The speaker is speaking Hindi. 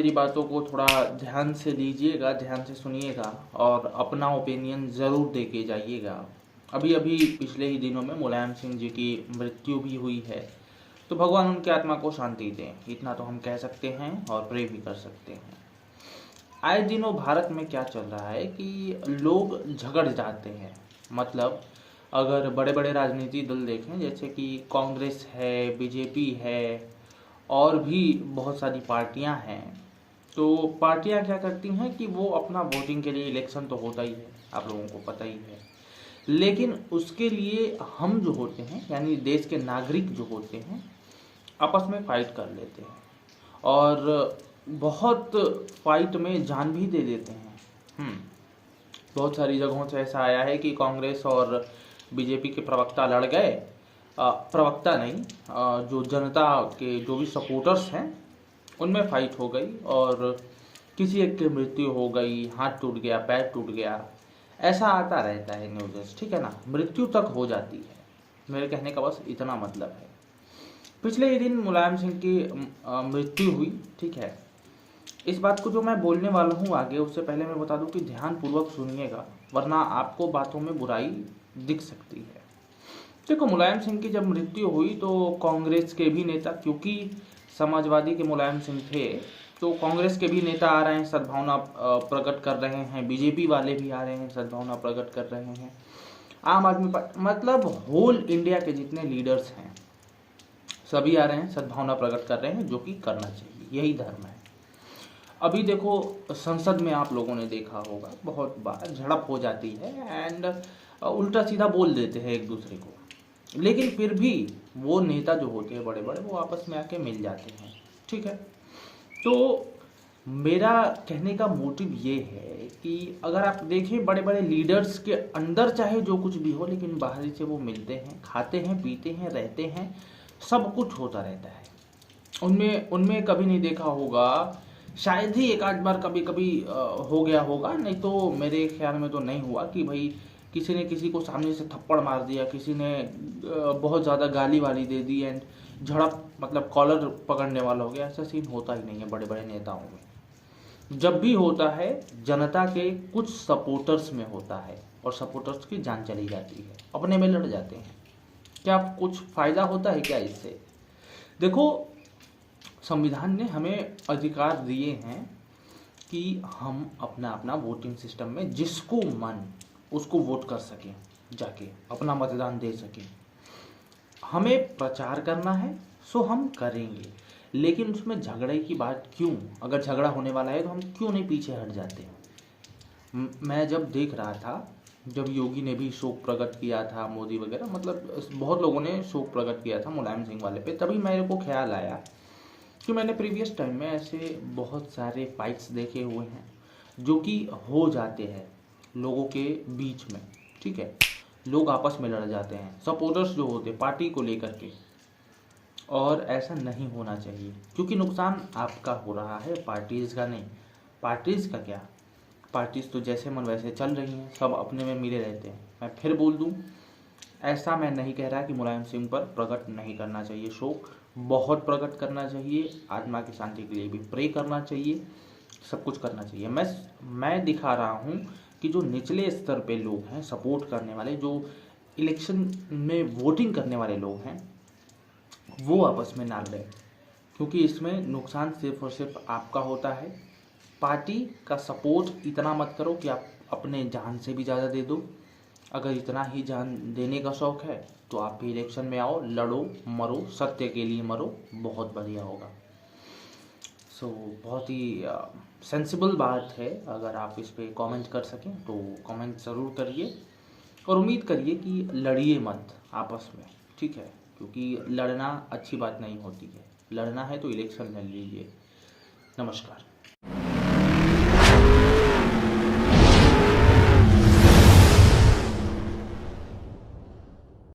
मेरी बातों को थोड़ा ध्यान से लीजिएगा, ध्यान से सुनिएगा और अपना ओपिनियन ज़रूर दे के जाइएगा। अभी अभी पिछले ही दिनों में मुलायम सिंह जी की मृत्यु भी हुई है, तो भगवान उनकी आत्मा को शांति दें, इतना तो हम कह सकते हैं और प्रे भी कर सकते हैं। आए दिनों भारत में क्या चल रहा है कि लोग झगड़ जाते हैं। मतलब अगर बड़े बड़े राजनीतिक दल देखें, जैसे कि कांग्रेस है, बीजेपी है और भी बहुत सारी पार्टियां हैं, तो पार्टियां क्या करती हैं कि वो अपना वोटिंग के लिए, इलेक्शन तो होता ही है, आप लोगों को पता ही है, लेकिन उसके लिए हम जो होते हैं यानी देश के नागरिक जो होते हैं आपस में फाइट कर लेते हैं और बहुत फाइट में जान भी दे देते हैं। बहुत सारी जगहों से ऐसा आया है कि कांग्रेस और बीजेपी के प्रवक्ता लड़ गए, प्रवक्ता नहीं, जो जनता के जो भी सपोर्टर्स हैं उनमें फाइट हो गई और किसी एक की मृत्यु हो गई, हाथ टूट गया, पैर टूट गया, ऐसा आता रहता है न्यूज़, ठीक है ना, मृत्यु तक हो जाती है। मेरे कहने का बस इतना मतलब है। पिछले ही दिन मुलायम सिंह की मृत्यु हुई, ठीक है। इस बात को जो मैं बोलने वाला हूँ आगे, उससे पहले मैं बता दूं कि ध्यानपूर्वक सुनिएगा, वरना आपको बातों में बुराई दिख सकती है। देखो, मुलायम सिंह की जब मृत्यु हुई तो कांग्रेस के भी नेता, क्योंकि समाजवादी के मुलायम सिंह थे, तो कांग्रेस के भी नेता आ रहे हैं, सद्भावना प्रकट कर रहे हैं, बीजेपी वाले भी आ रहे हैं, सद्भावना प्रकट कर रहे हैं, आम आदमी पार्टी, मतलब होल इंडिया के जितने लीडर्स हैं सभी आ रहे हैं, सद्भावना प्रकट कर रहे हैं, जो कि करना चाहिए, यही धर्म है। अभी देखो, संसद में आप लोगों ने देखा होगा बहुत बार झड़प हो जाती है एंड उल्टा सीधा बोल देते हैं एक दूसरे को, लेकिन फिर भी वो नेता जो होते हैं बड़े बड़े, वो आपस में आके मिल जाते हैं, ठीक है। तो मेरा कहने का मोटिव ये है कि अगर आप देखें बड़े बड़े लीडर्स के अंदर चाहे जो कुछ भी हो, लेकिन बाहरी से वो मिलते हैं, खाते हैं, पीते हैं, रहते हैं, सब कुछ होता रहता है। उनमें उनमें कभी नहीं देखा होगा, शायद ही एक आध बार कभी कभी हो गया होगा, नहीं तो मेरे ख्याल में तो नहीं हुआ कि भाई किसी ने किसी को सामने से थप्पड़ मार दिया, किसी ने बहुत ज़्यादा गाली वाली दे दी एंड झड़प, मतलब कॉलर पकड़ने वाला हो गया। ऐसा सीन होता ही नहीं है बड़े बड़े नेताओं में। जब भी होता है जनता के कुछ सपोर्टर्स में होता है और सपोर्टर्स की जान चली जाती है, अपने में लड़ जाते हैं। क्या कुछ फायदा होता है क्या इससे? देखो, संविधान ने हमें अधिकार दिए हैं कि हम अपना अपना वोटिंग सिस्टम में जिसको मन उसको वोट कर सकें, जाके अपना मतदान दे सकें। हमें प्रचार करना है सो हम करेंगे, लेकिन उसमें झगड़े की बात क्यों? अगर झगड़ा होने वाला है तो हम क्यों नहीं पीछे हट जाते? मैं जब देख रहा था, जब योगी ने भी शोक प्रकट किया था, मोदी वगैरह, मतलब बहुत लोगों ने शोक प्रकट किया था मुलायम सिंह वाले पे, तभी मेरे को ख्याल आया कि मैंने प्रीवियस टाइम में ऐसे बहुत सारे फाइट्स देखे हुए हैं जो कि हो जाते हैं लोगों के बीच में, ठीक है। लोग आपस में लड़ जाते हैं, सपोर्टर्स जो होते हैं पार्टी को लेकर के, और ऐसा नहीं होना चाहिए, क्योंकि नुकसान आपका हो रहा है, पार्टीज़ का नहीं। पार्टीज़ का क्या, पार्टीज़ तो जैसे मन वैसे चल रही हैं, सब अपने में मिले रहते हैं। मैं फिर बोल दूं, ऐसा मैं नहीं कह रहा कि मुलायम सिंह पर प्रकट नहीं करना चाहिए शोक, बहुत प्रकट करना चाहिए, आत्मा की शांति के लिए भी प्रे करना चाहिए, सब कुछ करना चाहिए। मैं दिखा रहा हूँ कि जो निचले स्तर पे लोग हैं, सपोर्ट करने वाले, जो इलेक्शन में वोटिंग करने वाले लोग हैं, वो आपस में ना लड़ें, क्योंकि इसमें नुकसान सिर्फ और सिर्फ आपका होता है। पार्टी का सपोर्ट इतना मत करो कि आप अपने जान से भी ज़्यादा दे दो। अगर इतना ही जान देने का शौक है तो आप भी इलेक्शन में आओ, लड़ो, मरो, सत्य के लिए मरो, बहुत बढ़िया होगा। सो बहुत ही सेंसिबल बात है। अगर आप इस पर कमेंट कर सकें तो कमेंट ज़रूर करिए और उम्मीद करिए कि लड़िए मत आपस में, ठीक है, क्योंकि लड़ना अच्छी बात नहीं होती है। लड़ना है तो इलेक्शन लड़ लीजिए। नमस्कार।